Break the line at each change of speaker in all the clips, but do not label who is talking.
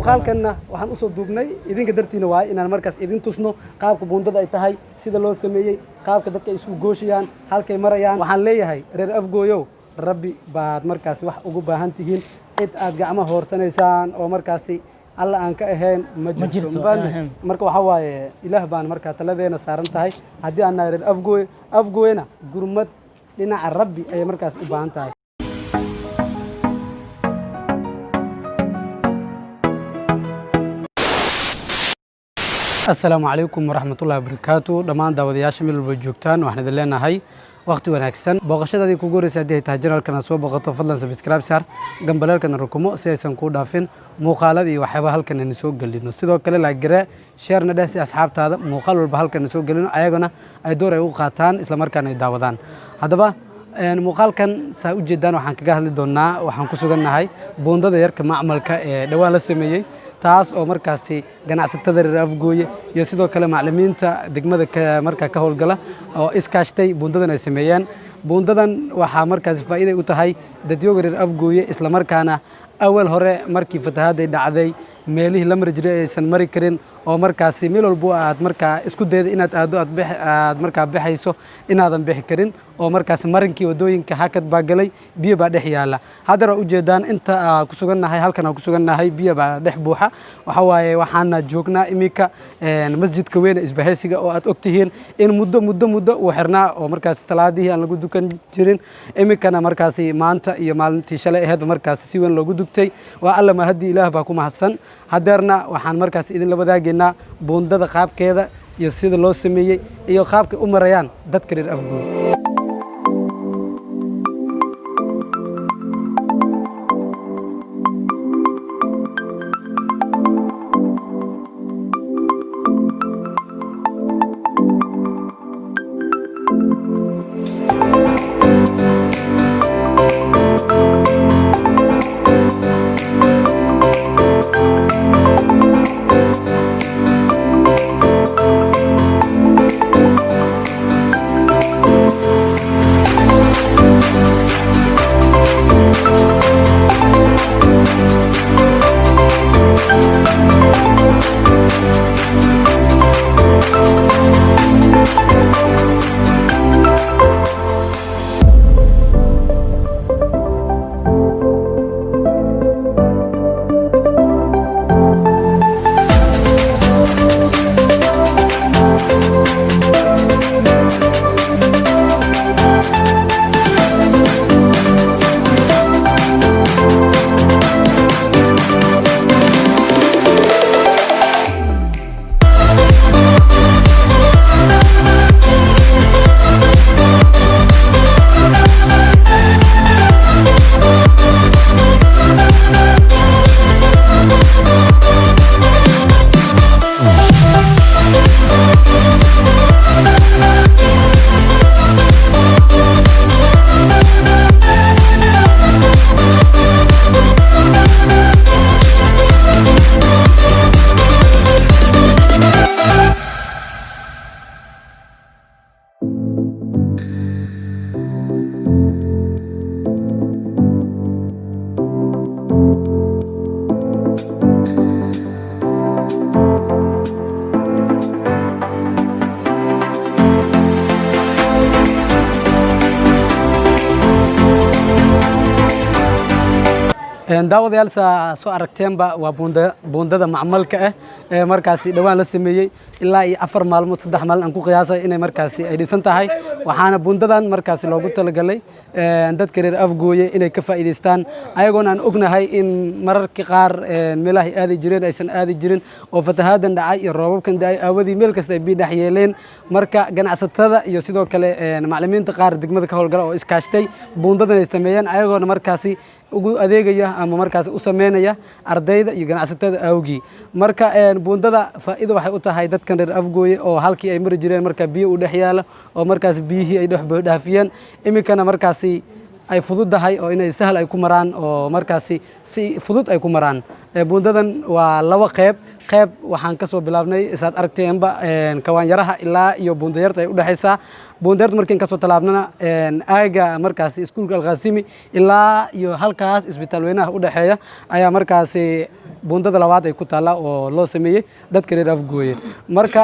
muuqaalkanna waxaan usoo duubnay idinka dartiina waay inaan markaas idin tusno qaabka buundada ay tahay sida loo sameeyey qaabka dadka ay isugu gooshayaan halkay marayaan waxaan leeyahay reer Afgooyow rabbi baad markaas wax ugu baahan tihiin cid aad gacmo hoorsanaysaan oo markaasi alla aan ka ahayn ma jirto marka waxa waaye ilaah baan markaa taladeena saaran tahay haddii aan nahay reer Afgooyna gurmad dhinaca rabbi ay markaas u baahan tahay السلام عليكم ورحمة الله وبركاته دمان داودياش ميل بوجوكتان وحنا دلنا هاي وقت ونكسن بقشة دي كوجوري سادي تهجرنا كنا سوا بقطة فضلا سبسكرايب سار جنب كنا ركومو سياسن كودا فين مقالة دي وحبها هل كنا نسوق قلنا سيدو كلا لاجرا شير نداس أصحاب هذا مقال والبهال كنا نسوق قلنا أيقنا أيدور أيوقاتان إسلام كنا يداودان هذا بقى المقال كان سعود جدا وحن كجهل دونا وحن كسوقنا هاي بوندا دير كمعمل كدوال السمية taas oo markaasi ganacsatada reer Afgooye iyo sidoo kale macallimiinta degmada markaa ka howlgala oo iskaashtay buundadan ay sameeyaan buundadan waxa markaasi faa'iido u tahay dadyoga reer Afgooye isla markaana awal hore markii fatahaad ay dhacday meelihii la mari jiray aysan mari karin oo markaasi meel walba aad markaa isku dayday inaad aad markaa bixayso inaadan bixi karin oo markaasi marinkii wadooyinka hakad baa galay biyo baa dhex yaala hadda u jeedaan inta ku sugannahay halkan ku sugannahay biyo baa dhex buuxa waxa waaye waxaana joognaa imika masjidka weyn isbahaysiga oo aad ogtihiin in muddo uu xirnaa oo markaasi salaadihii aan lagu dukan jirin imikana markaasi maanta iyo maalintii shalay ahayd markaasi si weyn loogu dugtay waa alla ma hadii ilaah baa ku mahadsan hadeerna waxaan markaasi idin la wadaageynaa buundada qaabkeeda iyo sida loo sameeyay iyo qaabka u marayaan dadka reer Afgooy daawadayaal soo aragteenba waa buundada macmalka ah markaasi dhawaan la sameeyay ilaa iyo 4 maalmood 3 maalin aan ku qiyaasay inay markaasi ay dhisan tahay waxaana buundadan markaasi loogu talagalay dadka reer Afgooye inay ka faa'iideystaan ayagoona aan ognahay in mararka qaar meelaha aadi jireen aysan aadi jirin oo fatahaadan dhacay iyo roobabkan dhacay awadii meel kasta ay biidhax yeeleen marka ganacsatada iyo sidoo kale macallimiinta qaar degmada ka howlgala oo iskaashtay buundadan ay sameeyeen ayagoona markaasi ugu adeegaya ama markaas u sameynaya ardayda iyo ganacsatada awgi marka buundada faa'iido waxay u tahay dadkan reer Afgooye oo halkii ay mari jireen marka biyo u dhex yaala oo markaas biyihii ay dhaafiyeen imikana markaasi ay fududahay oo inay sahal ay ku maraan oo markaasi si fudud ay ku maraan buundadan waa laba qayb qayb waxaan ka soo bilaabnay isaad aragteenba kawaanyaraha ilaa iyo buundayarta ay u dhaxaysaa buundayarta markiin ka soo talaabnana aaga markaasi iskuulka alqaasimi ilaa iyo halkaas isbitaal weynaha u dhaxeeya ayaa markaasi buundada labaad ay ku taallaa oo loo sameeyey dadka reer Afgooye marka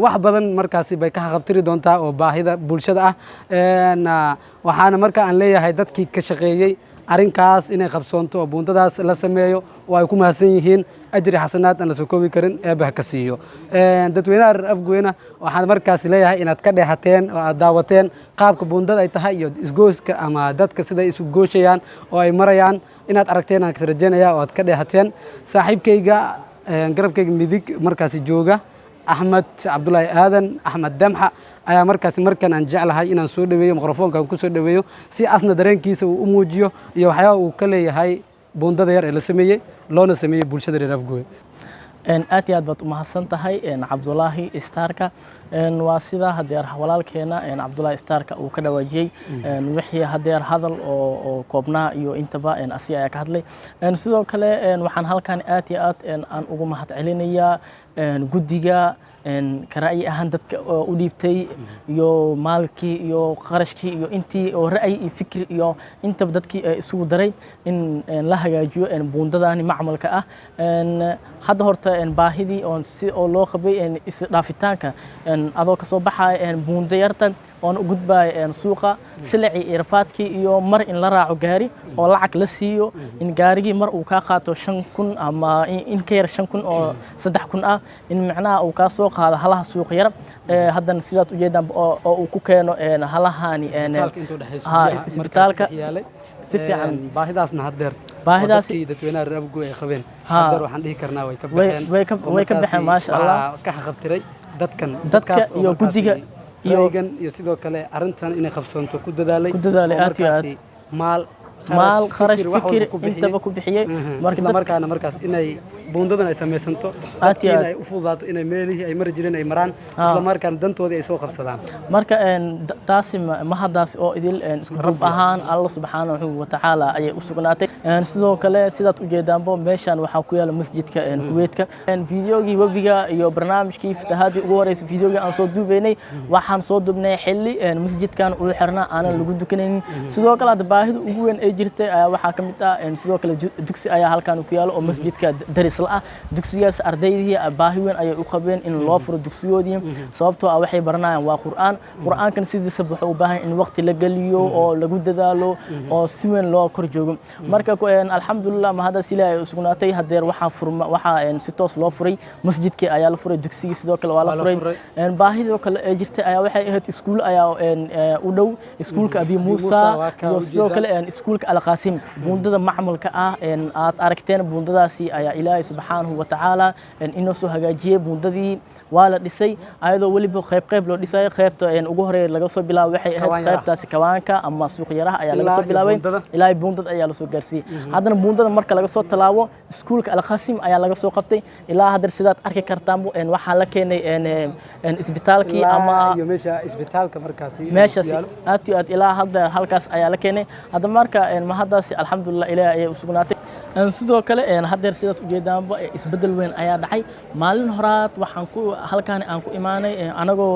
wax badan markaasi bay ka qabtiri doontaa oo baahida bulshada ah waxaana marka aan leeyahay dadkii ka shaqeeyey arrinkaas inay qabsoonto oo buundadaas la sameeyo oo ay ku mahadsan yihiin ajri xasanaad aan la soo koobi karin eebbaha ka siiyo dadweynaha reer Afgooyena waxaan markaas leeyahay inaad ka dheehateen oo aad daawateen qaabka buundada ay tahay iyo isgooska ama dadka sida isu gooshayaan oo ay marayaan inaad aragteen aan ka rajeynaya oo aad ka dheehateen saaxiibkayga garabkayga midig markaasi jooga Axmed Cabdullaahi Aadan Axmed Damxa ayaa markaasi markan aan jeclahay inaan soo dhaweeyo mikrofoonka ku soo dhaweeyo si asna dareenkiisa uu u muujiyo iyo waxyaabo uu ka leeyahay buundada yar ee la sameeyey loona sameeyey bulshada reer Afgooye
aad iyo aad baad u mahadsan tahay Cabdullaahi Starka waa sida hadeer walaalkeena Cabdullaahi Starka uu ka dhawaajiyay wixii hadeer hadal oo koobnaa iyo intaba asiga ayaa ka hadlay sidoo kale waxaan halkan aad iyo aad aan ugu mahad celinayaa guddiga كرأي أهان دتك وديبتي يو مالكي يو خرجكي يو أنتي أو رأي فكر يو أنت بدتك سو دري إن لها جاجو إن بوندداني معمل كأ إن هذا هرتا إن باهدي أو سي أو لو خبي إن رافيتانك إن أذوق صباحا إن بونديرتن أو جود باي إن سوقا سلعي إرفاتكي يو مر إن لراعو جاري أو لعك لسيو إن جاري مر وكاقاتو شنكون أما إن كير شنكون أو صدحكون إن معناه أو كاسو هذا هلا سوق يرب هذا نسيت وجدنا أو كوكينو هلا هاني إسبيتالك سفي عن
باهداس نهدر
باهداس
دتوينا ربكو خبين هدر waxaan dhihi karnaa
way ka baxeen ma sha Allah
ka xaqabtiray
dadka iyo gudiga
iyo sidoo kale arintan inay qabsoonto ku dadaalay
aad iyo aad maal kharash fikir intaba ku bixiyay
markaana markaas inay buundadan ay sameeysanto inay u fududaato inay meelihii ay mari jireen ay maraan isla markaan dantoodii ay soo qabsadaan
marka taasi ma hadaas oo idil isku dub ahaan Allah subhanahu wa ta'ala ay u sugnaatay sidoo kale sidaad u jeedaanbo meeshan waxa ku yaala masjidka Kuwaitka fiidiyoogii webiga iyo barnaamijkii fatahaadii ugu horeysay fiidiyoogii aan soo duubeynay waxaan soo dubnay xilli masjidkan uu xirnaa aan lagu dukanaynin sidoo kale baahida ugu weyn ay jirtay waxa kamid ah sidoo kale dugsi ayaa halkan ku yaalo oo masjidka daris dugsiyaas ardaydii baahi weyn ay u qabeen in loo furo dugsiyoodii sababtoo ah waxay baranayaan waa quraankan sidiisa wuxuu u baahan in waqti la galiyo oo lagu dadaalo oo si weyn loo kor joogo marka alxamdulillah ma hada silaa ay sugnaatay hadeer waxa si toos loo furay masjidkii ayaa la furay dugsiga sidoo kale waa la furay baahidoo kale ay jirtay ayaa waxay ahayd iskuul ayaa u dhow iskuulka Abi Muusa iyo sidoo kale iskuulka Al-Qaasim buundada macmalka ah aad aragteen buundadaasi ayaa Ilaahay subhanahu wa ta'ala inoo soo hagaajiyay buundadii waa la dhisay ayadoo waliba qayb loo dhisay qaybta ugu horeey laga soo bilaabay waxay ahayd qaybtaasi kawaanka ama suuq yaraha ayaa laga soo bilaabay ilaa buundada ayaa la soo gaarsiiyay hadana buundada marka laga soo talaabo iskuulka Al-Qaasim ayaa laga soo qabtay ilaa hadar sidaad arki kartaan waxa la keenay isbitaalkii ama
meesha isbitaalka markaasi
meeshaasi aad iyo aad ilaa hadda halkaas ayaa la keenay hadda marka ma hadaasi alxamdulillah Ilaahay ay u sugnaatay sidoo kale hadeer sidaad u jeedaanba isbedel weyn ayaa dhacay maalin horaad waxaan ku halkaan aan ku imaanay anagoo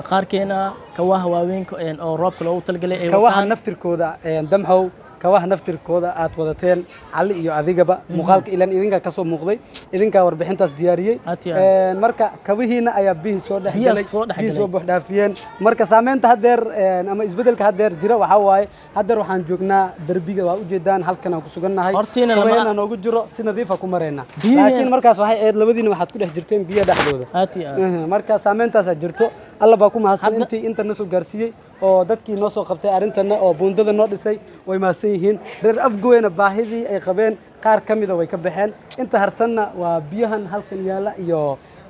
qaarkeena kawaha waaweynka oo roobka loogu talgalay ay
kawaha naftirkooda damxow kawaha naftirkooda aad wadateen cali iyo adigaba muuqaalka ilan idinka ka soo muuqday idinka warbixintaas diyaariyay marka kawihiina ayaa bihi soo dhaxgalay bihi soo buuxdaafiyeen marka saameynta hadeer ama isbedelka hadeer jira waxa waaye hadeer waxaan joognaa darbiga waa u jeedaan halkan aan ku sugannahay hortiina noogu jiro si nadiif ah ku mareena laakiin markaas waxay aad labadiina waxaad ku dhex jirteen biyo dhaxdooda marka saameyntaas jirto alla baa ku mahadsan inta na soo gaarsiiyay oo dadkii noo soo qabtay arintana oo buundada noo dhisay way maasan yihiin reer Afgooyena baahidii ay qabeen qaar kamida way ka baxeen inta harsanna waa biyahan halkan yaala iyo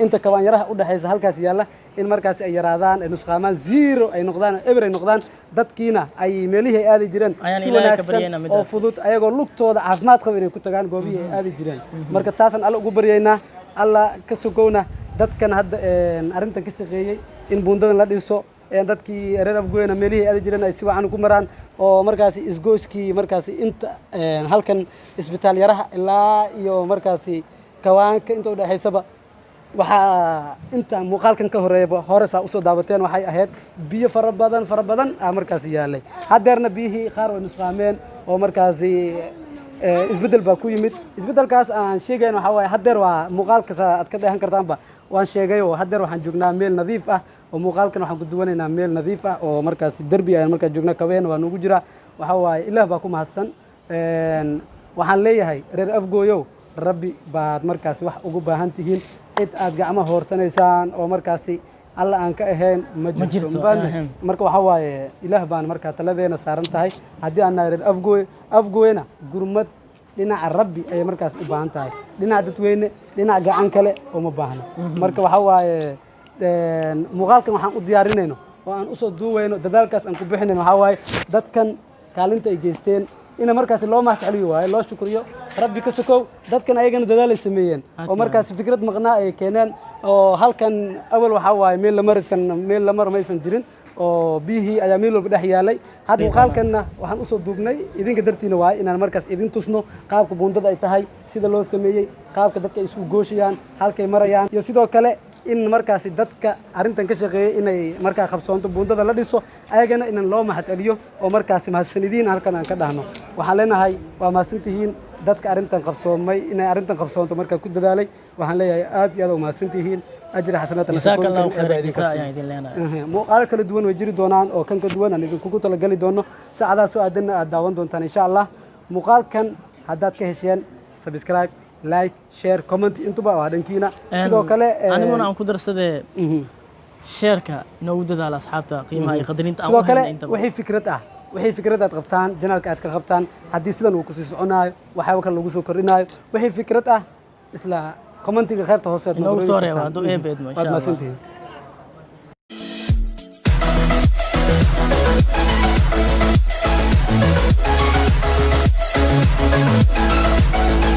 inta kawaanyaraha u dhaxaysa halkaas yaala in markaas ay yaraadaan ay nusqaamaan zero ay noqdaan eber ay noqdaan dadkiina ay meelihii ay aadi jireen si wanaagsan oo fudud ayagoo lugtooda caafimaad qaba inay ku tagaan goobihii ay aadi jireen marka taasan alla ugu baryaynaa alla ka sugowna dadkan hadda arintan ka shaqeeyay in buundadan la dhiso dadkii reer Afgooyena meelihii aadi jireen ay si wacan ku maraan oo markaasi isgooskii markaasi inta halkan isbitaal yaraha ilaa iyo markaasi kawaanka inta u dhaxaysaba waxaa inta muuqaalkan ka horeeyaba hore saa usoo daawateen waxay ahayd biyo fara badan markaasi yaalay haddeerna biyihii qaar way nusqaameen oo markaasi isbeddel baa ku yimid isbeddelkaas aan sheegayn waxaa waaye haddeer waa muuqaalkas aad ka dheehan kartaanba waan sheegay oo haddeer waxaan joognaa meel nadiif ah oo muuqaalkan waxaan ku duwanaynaa meel nadiif ah oo markaasi derbi ayaan markaa joognaa kaween waa nugu jira waxaa waaye ilaah baa ku mahadsan waxaan leeyahay reer afgooyow rabbi baad markaasi wax ugu baahan tihiin cid aad gacmaha hoorsanaysaan oo markaasi alla aan ka ahayn ma jirto marka waxaa waaye ilaah baan markaa taladeena saaran tahay haddii aan nahay reer afgooyena gurmad dhinaca rabbi ayay markaas u baahan tahay dhinaca dadweyne dhinaca gacan kale uma baahna marka waxaa waaye muuqaalkan waxaan u diyaarinayno oo aan usoo duuwayno dadaalkaas aan ku bixinayno waxaa waaye dadkan kaalinta ay geysteen ina markaasi loo mahadceliyo waaye loo shukriyo rabbi ka sokow dadkan ayagana dadaal ay sameeyeen oo markaasi fikrad maqnaa ay keeneen oo halkan awal waxaa waaye meel lama ramaysan jirin oo biyihii ayaa meel walba dhex yaalay hadda muuqaalkanna waxaan usoo duubnay idinka dartiina waaye inaan markaas idin tusno qaabka buundada ay tahay sida loo sameeyey qaabka dadka ay isugu gooshayaan halkay marayaan iyo sidoo kale in markaasi dadka arrintan ka shaqeeyay inay markaa qabsoonto buundada la dhiso ayagana inaan loo mahadceliyo oo markaasi mahadsanidin halkan aan ka dhahno waxaan leenahay waa mahadsantihiin dadka arrintan qabsoomay inay arrintan qabsoonto markaa ku dadaalay waxaan leeyahay aad iyo aad u mahadsantihiin ajri xasanaatan muuqaalo kala duwan way jiri doonaan oo kan ka duwan aan idinkugu talagali doono saacadaha soo aadanna aad daawan doontaan insha allah muuqaalkan haddaad ka hesheen subscribe like share comment intuba waa dhankiina sidoo kale
aniguna aan ku darsadee sheerka inoogu dadaala asxaabta qiimaha iyo qadarinta aan
sidoo kale wixii fikrad aad qabtaan janaalka aad ka qabtaan haddii sidan uu kusii soconaayo waxyaaba kale lagu soo kordhinaayo wixii fikrad ah isla commentiga qaybta hoose
inoogu soo reeba hadduu eebeedmo insha allah.